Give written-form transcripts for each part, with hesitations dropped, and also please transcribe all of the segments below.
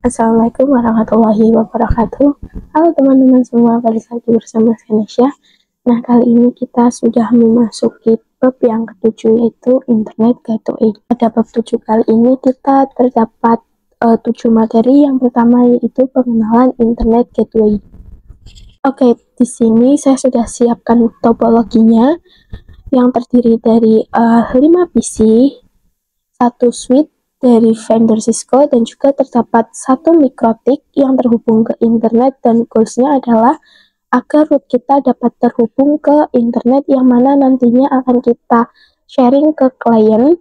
Assalamualaikum warahmatullahi wabarakatuh. Halo teman-teman semua, balik lagi bersama saya Nesya. Nah, kali ini kita sudah memasuki bab yang ketujuh, yaitu Internet Gateway. Pada bab 7 kali ini kita terdapat 7 materi. Yang pertama yaitu pengenalan Internet Gateway. Oke, di sini saya sudah siapkan topologinya yang terdiri dari 5 PC, 1 switch dari vendor Cisco, dan juga terdapat 1 mikrotik yang terhubung ke internet, dan goalsnya adalah agar root kita dapat terhubung ke internet yang mana nantinya akan kita sharing ke klien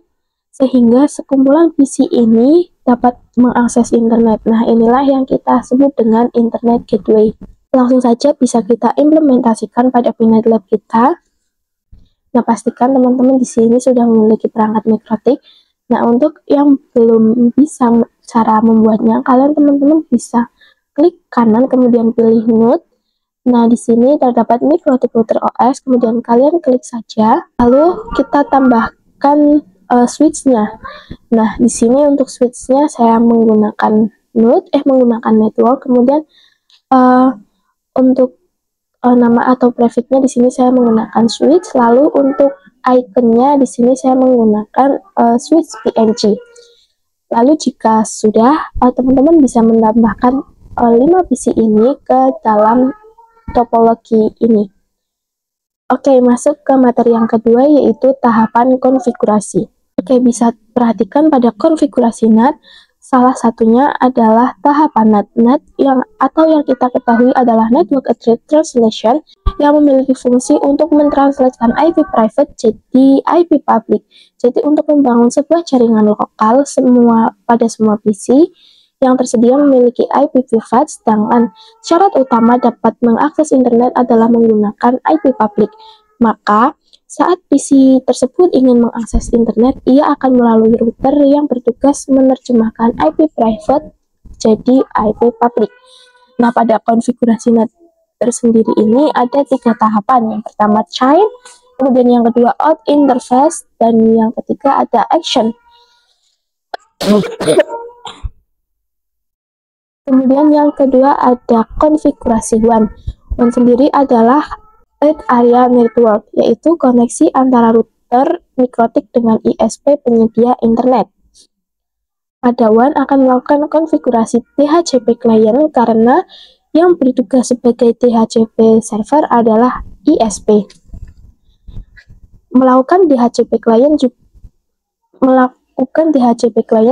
sehingga sekumpulan PC ini dapat mengakses internet. Nah, inilah yang kita sebut dengan Internet Gateway. Langsung saja bisa kita implementasikan pada Pinet Lab kita. Nah, pastikan teman-teman di sini sudah memiliki perangkat mikrotik. Nah, untuk yang belum bisa cara membuatnya, kalian teman-teman bisa klik kanan kemudian pilih node. Nah, di sini terdapat mikrotik router OS, kemudian kalian klik saja, lalu kita tambahkan switch-nya. Nah, di sini untuk switch-nya saya menggunakan menggunakan network, kemudian untuk nama atau prefix-nya di sini saya menggunakan switch, lalu untuk ikonnya di sini saya menggunakan switch PNG. Lalu jika sudah, teman-teman bisa menambahkan 5 PC ini ke dalam topologi ini. Oke, masuk ke materi yang kedua yaitu tahapan konfigurasi. Oke, bisa perhatikan pada konfigurasi NAT, salah satunya adalah tahapan NAT. NAT yang kita ketahui adalah Network Address Translation, yang memiliki fungsi untuk mentranslatekan IP private jadi IP public. Jadi untuk membangun sebuah jaringan lokal pada semua PC yang tersedia memiliki IP privat, sedangkan syarat utama dapat mengakses internet adalah menggunakan IP public. Maka saat PC tersebut ingin mengakses internet, ia akan melalui router yang bertugas menerjemahkan IP private jadi IP public. Nah, pada konfigurasi NAT tersendiri ini ada 3 tahapan. Yang pertama child, kemudian yang kedua out interface, dan yang ketiga ada action. Kemudian yang kedua ada konfigurasi WAN. WAN sendiri adalah Wide Area Network, yaitu koneksi antara router mikrotik dengan ISP penyedia internet. Pada WAN akan melakukan konfigurasi DHCP client karena yang bertugas sebagai DHCP server adalah ISP. Melakukan DHCP client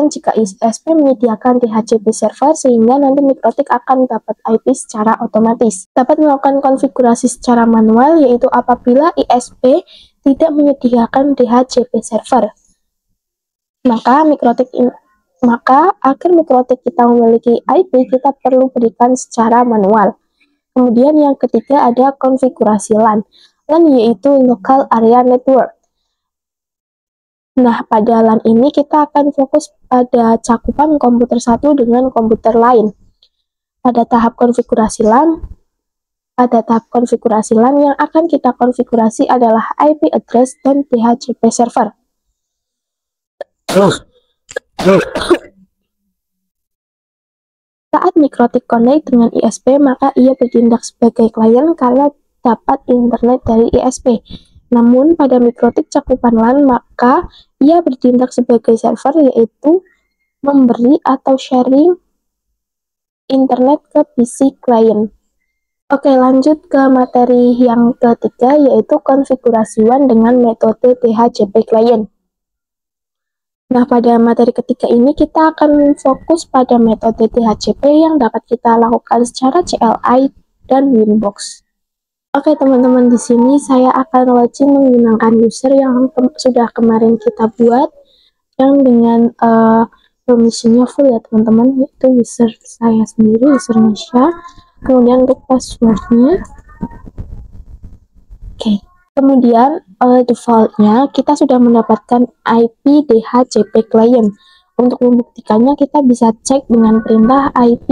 jika ISP menyediakan DHCP server, sehingga nanti mikrotik akan dapat IP secara otomatis. Dapat melakukan konfigurasi secara manual, yaitu apabila ISP tidak menyediakan DHCP server. Maka agar mikrotik kita memiliki IP, kita perlu berikan secara manual. Kemudian yang ketiga ada konfigurasi LAN. LAN yaitu Local Area Network. Nah, pada LAN ini kita akan fokus pada cakupan komputer satu dengan komputer lain. Pada tahap konfigurasi LAN yang akan kita konfigurasi adalah IP address dan DHCP server. Saat mikrotik connect dengan ISP, maka ia bertindak sebagai klien karena dapat internet dari ISP. Namun pada mikrotik cakupan LAN, maka ia bertindak sebagai server, yaitu memberi atau sharing internet ke PC klien. Oke, lanjut ke materi yang ketiga, yaitu konfigurasi WAN dengan metode DHCP client. Nah, pada materi ketiga ini kita akan fokus pada metode DHCP yang dapat kita lakukan secara CLI dan Winbox. Oke, teman-teman, di sini saya akan login menggunakan user yang sudah kemarin kita buat, yang dengan permissionnya full ya teman-teman, itu user saya sendiri, user Nesya. Kemudian untuk passwordnya, oke. Kemudian defaultnya kita sudah mendapatkan IP DHCP client. Untuk membuktikannya kita bisa cek dengan perintah IP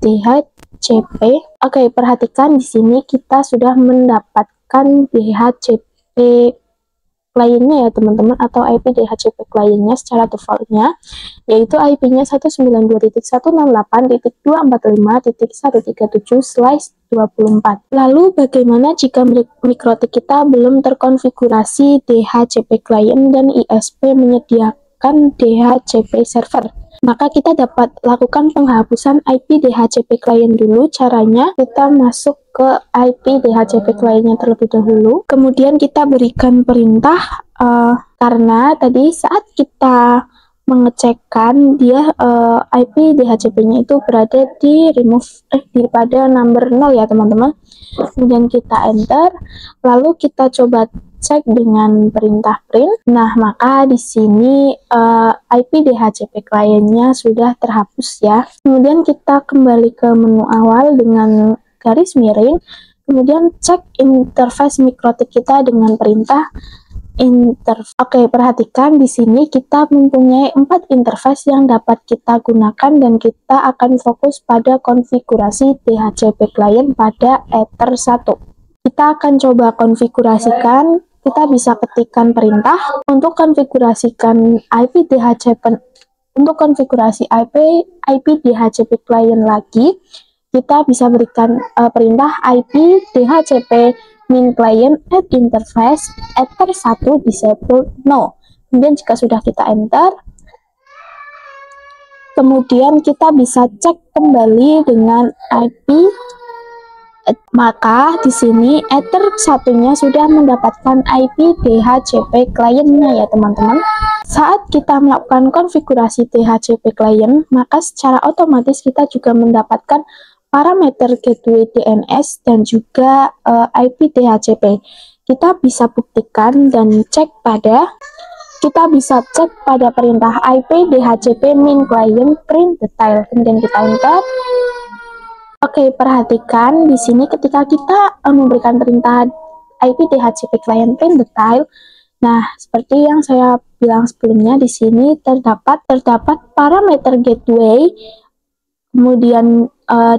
DHCP. Oke, perhatikan di sini kita sudah mendapatkan DHCP kliennya ya teman-teman, atau IP DHCP kliennya secara defaultnya, yaitu IP-nya 192.168.245.137/24. Lalu bagaimana jika Mikrotik kita belum terkonfigurasi DHCP klien dan ISP menyediakan DHCP server? Maka kita dapat lakukan penghapusan IP DHCP klien dulu. Caranya kita masuk ke IP DHCP kliennya terlebih dahulu, kemudian kita berikan perintah karena tadi saat kita mengecekkan dia IP DHCP-nya itu berada di pada number 0 ya teman-teman. Kemudian kita enter, lalu kita coba cek dengan perintah print. Nah, maka di sini IP DHCP kliennya sudah terhapus ya. Kemudian kita kembali ke menu awal dengan garis miring, kemudian cek interface Mikrotik kita dengan perintah Oke, perhatikan di sini kita mempunyai 4 interface yang dapat kita gunakan dan kita akan fokus pada konfigurasi DHCP klien pada Ether 1. Kita akan coba konfigurasikan. Kita bisa ketikkan perintah untuk konfigurasikan IP DHCP. Untuk konfigurasi IP DHCP klien lagi, kita bisa berikan perintah IP DHCP min client add interface Ether 1 disable no. Kemudian jika sudah kita enter, kemudian kita bisa cek kembali dengan IP. Maka di sini Ether satunya sudah mendapatkan IP DHCP kliennya ya teman-teman. Saat kita melakukan konfigurasi DHCP klien, maka secara otomatis kita juga mendapatkan parameter gateway DNS dan juga IP DHCP. Kita bisa buktikan dan kita bisa cek pada perintah IP DHCP min client print detail. Kemudian kita enter. Oke, perhatikan di sini ketika kita memberikan perintah IP DHCP client print detail. Nah, seperti yang saya bilang sebelumnya, di sini terdapat parameter gateway, kemudian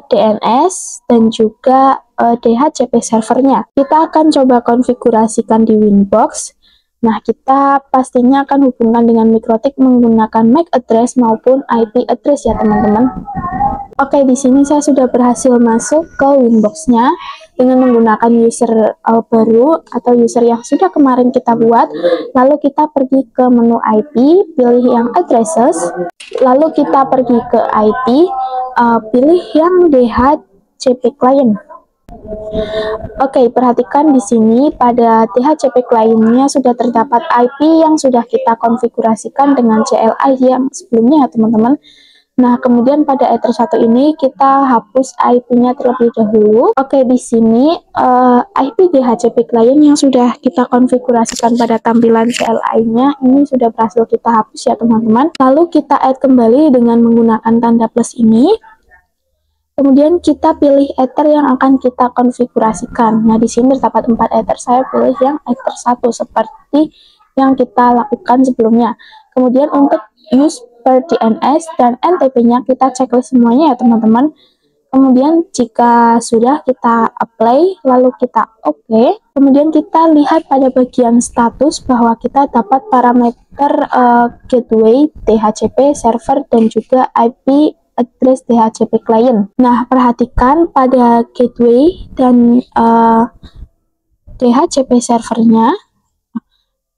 DNS dan juga DHCP servernya. Kita akan coba konfigurasikan di Winbox. Nah, kita pastinya akan hubungkan dengan Mikrotik menggunakan MAC address maupun IP address ya teman-teman. Oke, di sini saya sudah berhasil masuk ke Winbox-nya dengan menggunakan user baru atau user yang sudah kemarin kita buat. Lalu kita pergi ke menu IP, pilih yang addresses, lalu kita pergi ke IP, pilih yang DHCP client. Oke, perhatikan di sini pada DHCP kliennya sudah terdapat IP yang sudah kita konfigurasikan dengan CLI yang sebelumnya ya teman-teman. Nah, kemudian pada Ether 1 ini kita hapus IP-nya terlebih dahulu. Oke, di sini IP DHCP klien yang sudah kita konfigurasikan pada tampilan CLI-nya ini sudah berhasil kita hapus ya teman-teman. Lalu kita add kembali dengan menggunakan tanda plus ini. Kemudian kita pilih Ether yang akan kita konfigurasikan. Nah, di sini terdapat 4 Ether, saya pilih yang Ether 1 seperti yang kita lakukan sebelumnya. Kemudian untuk use per DNS dan NTP-nya kita checklist semuanya ya teman-teman. Kemudian jika sudah kita apply, lalu kita OK. Kemudian kita lihat pada bagian status bahwa kita dapat parameter gateway, DHCP, server, dan juga IP address DHCP client. Nah, perhatikan pada gateway dan DHCP servernya.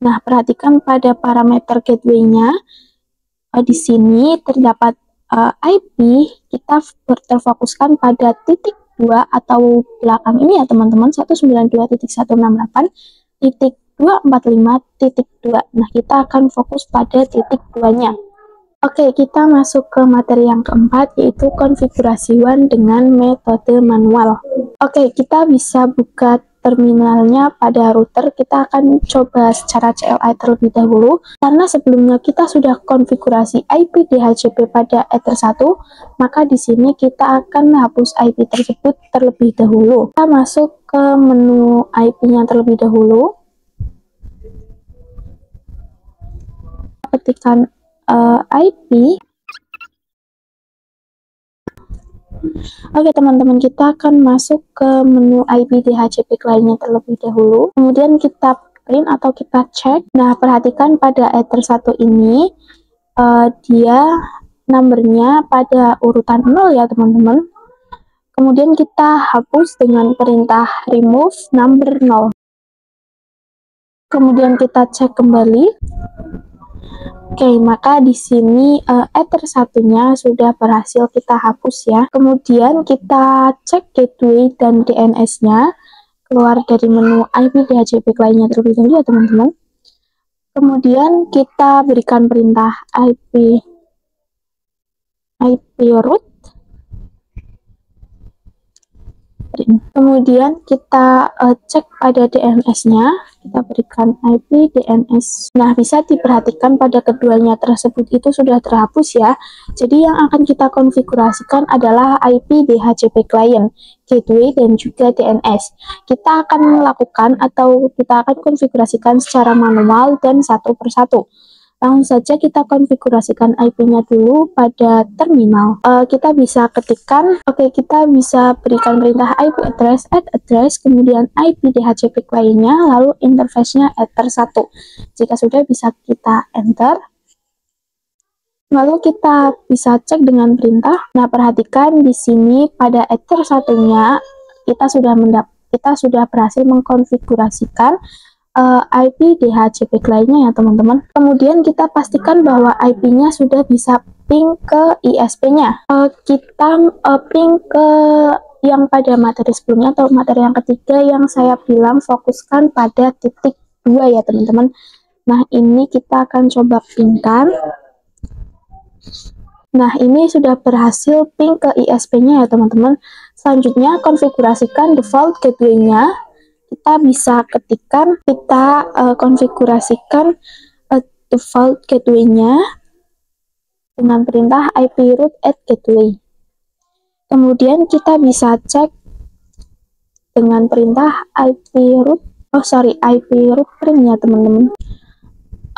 Nah, perhatikan pada parameter gateway-nya. Di sini terdapat IP, kita terfokuskan pada titik 2 atau belakang ini ya teman-teman, 192.168.245.2. Nah, kita akan fokus pada titik 2-nya. Oke, kita masuk ke materi yang keempat, yaitu konfigurasi WAN dengan metode manual. Oke, kita bisa buka terminalnya pada router. Kita akan coba secara CLI terlebih dahulu, karena sebelumnya kita sudah konfigurasi IP DHCP pada Ether 1, maka di sini kita akan menghapus IP tersebut terlebih dahulu. Kita masuk ke menu IP-nya terlebih dahulu. Ketikkan IP. Oke teman-teman, kita akan masuk ke menu IP DHCP kliennya terlebih dahulu. Kemudian kita print atau kita cek. Nah, perhatikan pada Ether 1 ini, dia numbernya pada urutan 0 ya teman-teman. Kemudian kita hapus dengan perintah remove number 0. Kemudian kita cek kembali. Oke, maka di sini Ether satunya sudah berhasil kita hapus ya. Kemudian kita cek gateway dan DNS-nya, keluar dari menu IP DHCP lainnya terlebih dahulu ya teman-teman. Kemudian kita berikan perintah IP root. Kemudian kita cek pada DNS-nya, kita berikan IP DNS. Nah, bisa diperhatikan pada keduanya tersebut itu sudah terhapus ya. Jadi yang akan kita konfigurasikan adalah IP DHCP client, gateway, dan juga DNS. Kita akan melakukan atau kita akan konfigurasikan secara manual dan satu persatu. Langsung saja kita konfigurasikan IP-nya dulu pada terminal. Kita bisa ketikkan, kita bisa berikan perintah IP address, add address, kemudian IP DHCP lainnya, lalu interface-nya Ether 1. Jika sudah, bisa kita enter. Lalu kita bisa cek dengan perintah. Nah, perhatikan di sini pada Ether 1-nya kita sudah berhasil mengkonfigurasikan IP DHCP lainnya ya teman-teman. Kemudian kita pastikan bahwa IP-nya sudah bisa ping ke ISP-nya. Kita ping ke yang pada materi sebelumnya atau materi yang ketiga yang saya bilang fokuskan pada titik 2 ya teman-teman. Nah, ini kita akan coba pingkan. Nah, ini sudah berhasil ping ke ISP-nya ya teman-teman. Selanjutnya konfigurasikan default gateway-nya. Kita bisa ketikkan, kita konfigurasikan default gateway-nya dengan perintah IP root add gateway. Kemudian kita bisa cek dengan perintah IP root print ya teman-teman.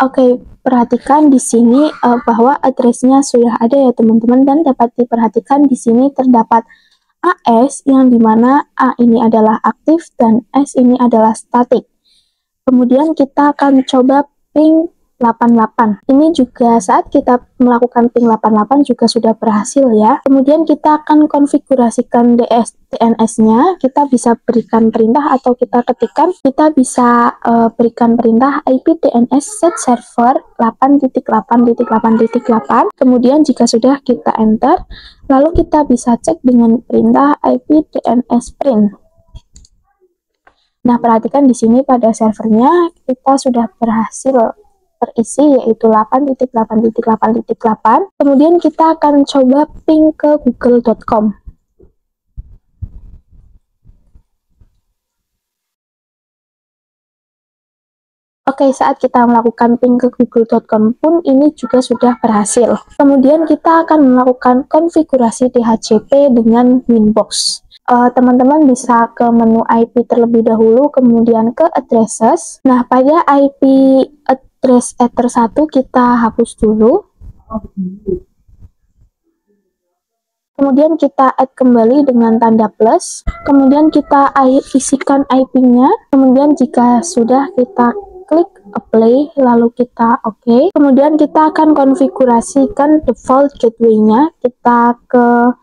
Oke, perhatikan di sini bahwa address-nya sudah ada ya teman-teman, dan dapat diperhatikan di sini terdapat AS yang dimana A ini adalah aktif dan S ini adalah static. Kemudian kita akan coba ping 88. Ini juga saat kita melakukan ping 88 juga sudah berhasil ya. Kemudian kita akan konfigurasikan DNS-nya. Kita bisa berikan perintah atau kita ketikkan. Kita bisa berikan perintah IP DNS set server 8.8.8.8. Kemudian jika sudah, kita enter. Lalu kita bisa cek dengan perintah IP DNS print. Nah, perhatikan di sini pada servernya kita sudah berhasil terisi, yaitu 8.8.8.8. Kemudian kita akan coba ping ke google.com. Oke, saat kita melakukan ping ke google.com pun ini juga sudah berhasil. Kemudian kita akan melakukan konfigurasi DHCP dengan Winbox. Teman-teman bisa ke menu IP terlebih dahulu, kemudian ke addresses. Nah, pada IP address Ether 1 kita hapus dulu. Kemudian kita add kembali dengan tanda plus. Kemudian kita isikan IP-nya. Kemudian jika sudah, kita klik apply, lalu kita oke. Kemudian kita akan konfigurasikan default gateway-nya. Kita ke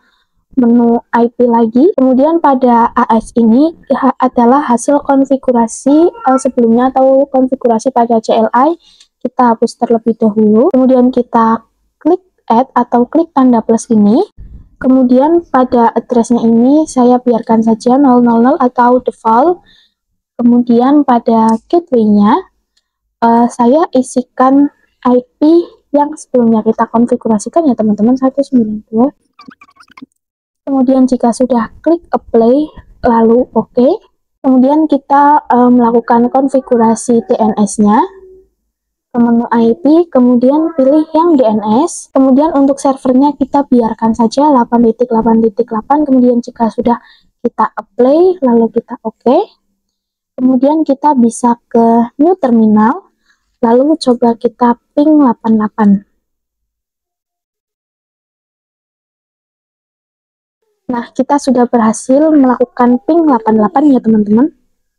menu IP lagi. Kemudian pada AS ini adalah hasil konfigurasi sebelumnya atau konfigurasi pada CLI. Kita hapus terlebih dahulu. Kemudian kita klik add atau klik tanda plus ini. Kemudian pada address-nya ini saya biarkan saja 000 atau default. Kemudian pada gateway-nya saya isikan IP yang sebelumnya kita konfigurasikan ya teman-teman, 192. Kemudian jika sudah, klik apply, lalu oke. Kemudian kita melakukan konfigurasi DNS-nya ke menu IP, kemudian pilih yang DNS. Kemudian untuk servernya kita biarkan saja 8.8.8. Kemudian jika sudah, kita apply, lalu kita oke. Kemudian kita bisa ke new terminal, lalu coba kita ping 88. Nah, kita sudah berhasil melakukan ping 88 ya teman-teman.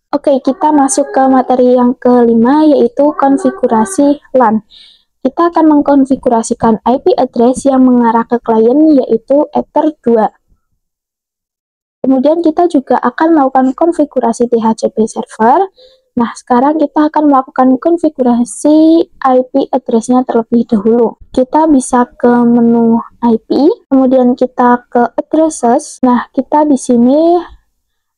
Oke, kita masuk ke materi yang kelima, yaitu konfigurasi LAN. Kita akan mengkonfigurasikan IP address yang mengarah ke klien, yaitu Ether 2. Kemudian kita juga akan melakukan konfigurasi DHCP server. Nah, sekarang kita akan melakukan konfigurasi IP address-nya terlebih dahulu. Kita bisa ke menu IP, kemudian kita ke addresses. Nah, kita di sini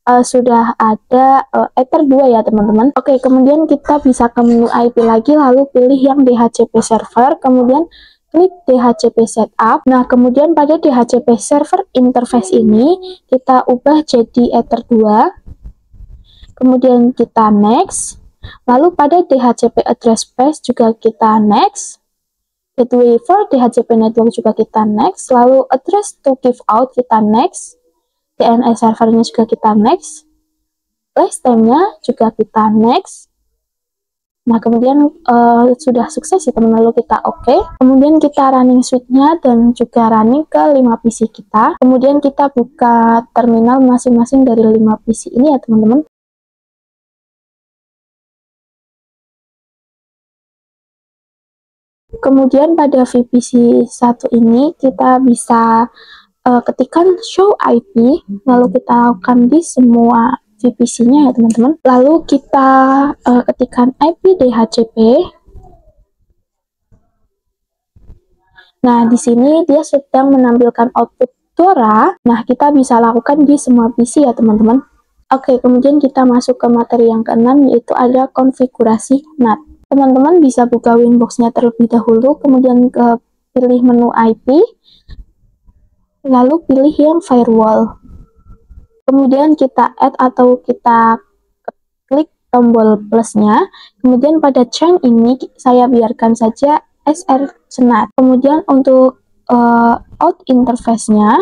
sudah ada Ether 2 ya teman-teman. Oke, kemudian kita bisa ke menu IP lagi, lalu pilih yang DHCP server, kemudian klik DHCP setup. Nah, kemudian pada DHCP server interface ini kita ubah jadi Ether 2. Kemudian kita next. Lalu pada DHCP address space juga kita next. Gateway for DHCP network juga kita next. Lalu address to give out kita next. DNS servernya juga kita next. Lifetime-nya juga kita next. Nah, kemudian sudah sukses ya teman, lalu kita oke. Kemudian kita running switch-nya dan juga running ke 5 PC kita. Kemudian kita buka terminal masing-masing dari 5 PC ini ya teman-teman. Kemudian pada VPC 1 ini kita bisa ketikkan show IP, lalu kita lakukan di semua VPC-nya ya teman-teman. Lalu kita ketikkan IP DHCP. Nah, di sini dia sedang menampilkan output Dora. Nah, kita bisa lakukan di semua PC ya teman-teman. Oke, kemudian kita masuk ke materi yang keenam, yaitu ada konfigurasi NAT. Teman-teman bisa buka Winbox-nya terlebih dahulu, kemudian pilih menu IP, lalu pilih yang firewall. Kemudian kita add atau kita klik tombol plusnya. Kemudian pada chain ini saya biarkan saja SR NAT. Kemudian untuk out interface-nya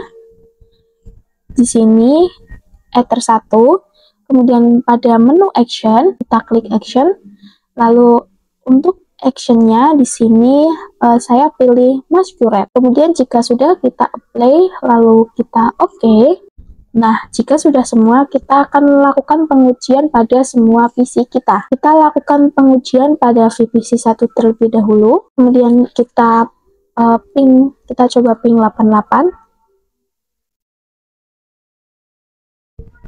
di sini Ether 1. Kemudian pada menu action kita klik action. Lalu untuk action-nya di sini saya pilih masquerade. Kemudian jika sudah kita apply, lalu kita oke. Nah, jika sudah semua, kita akan melakukan pengujian pada semua PC kita. Kita lakukan pengujian pada VPC 1 terlebih dahulu. Kemudian kita kita coba ping 88.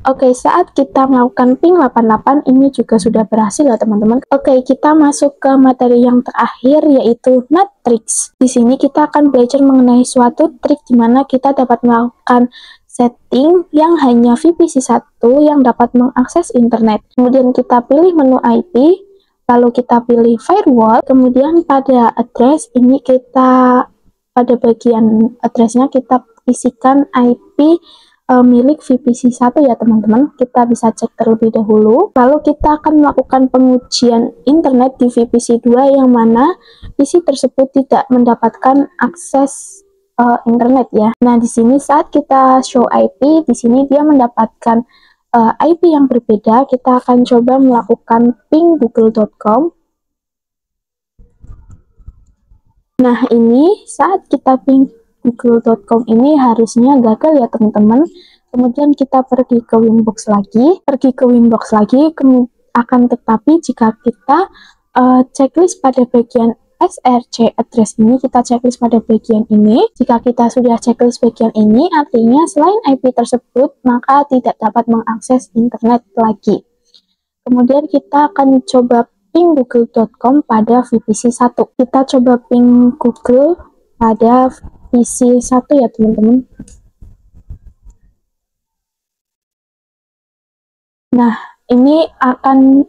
Oke, saat kita melakukan ping 88 ini juga sudah berhasil ya teman-teman. Oke, kita masuk ke materi yang terakhir, yaitu NAT tricks. Di sini kita akan belajar mengenai suatu trik di mana kita dapat melakukan setting yang hanya VPC 1 yang dapat mengakses internet. Kemudian kita pilih menu IP, lalu kita pilih firewall, kemudian pada address ini kita pada bagian addressnya kita isikan IP milik VPC 1 ya teman-teman. Kita bisa cek terlebih dahulu. Lalu kita akan melakukan pengujian internet di VPC 2 yang mana PC tersebut tidak mendapatkan akses internet ya. Nah, di sini saat kita show IP, di sini dia mendapatkan IP yang berbeda. Kita akan coba melakukan ping google.com. Nah, ini saat kita ping google.com ini harusnya gagal ya teman-teman. Kemudian kita pergi ke Winbox lagi, akan tetapi jika kita checklist pada bagian SRC address ini, kita checklist pada bagian ini. Jika kita sudah checklist bagian ini, artinya selain IP tersebut, maka tidak dapat mengakses internet lagi. Kemudian kita akan coba ping google.com pada VPC 1. Kita coba ping Google pada PC 1 ya teman-teman. Nah, ini akan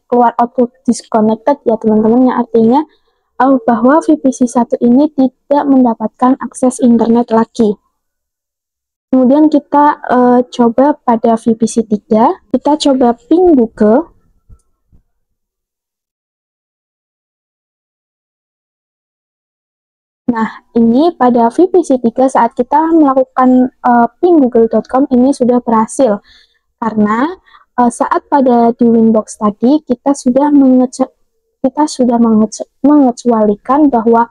keluar output disconnected ya teman-teman, yang artinya bahwa VPC 1 ini tidak mendapatkan akses internet lagi. Kemudian kita coba pada VPC 3, kita coba ping Google. Nah, ini pada VPC 3 saat kita melakukan ping google.com ini sudah berhasil. Karena saat pada di Winbox tadi kita sudah mengecualikan bahwa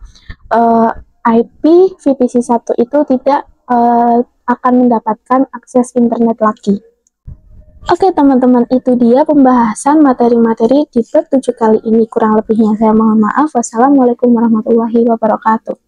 IP VPC 1 itu tidak akan mendapatkan akses internet lagi. Oke teman-teman, itu dia pembahasan materi-materi di bab 7 kali ini. Kurang lebihnya saya mohon maaf. Wassalamualaikum warahmatullahi wabarakatuh.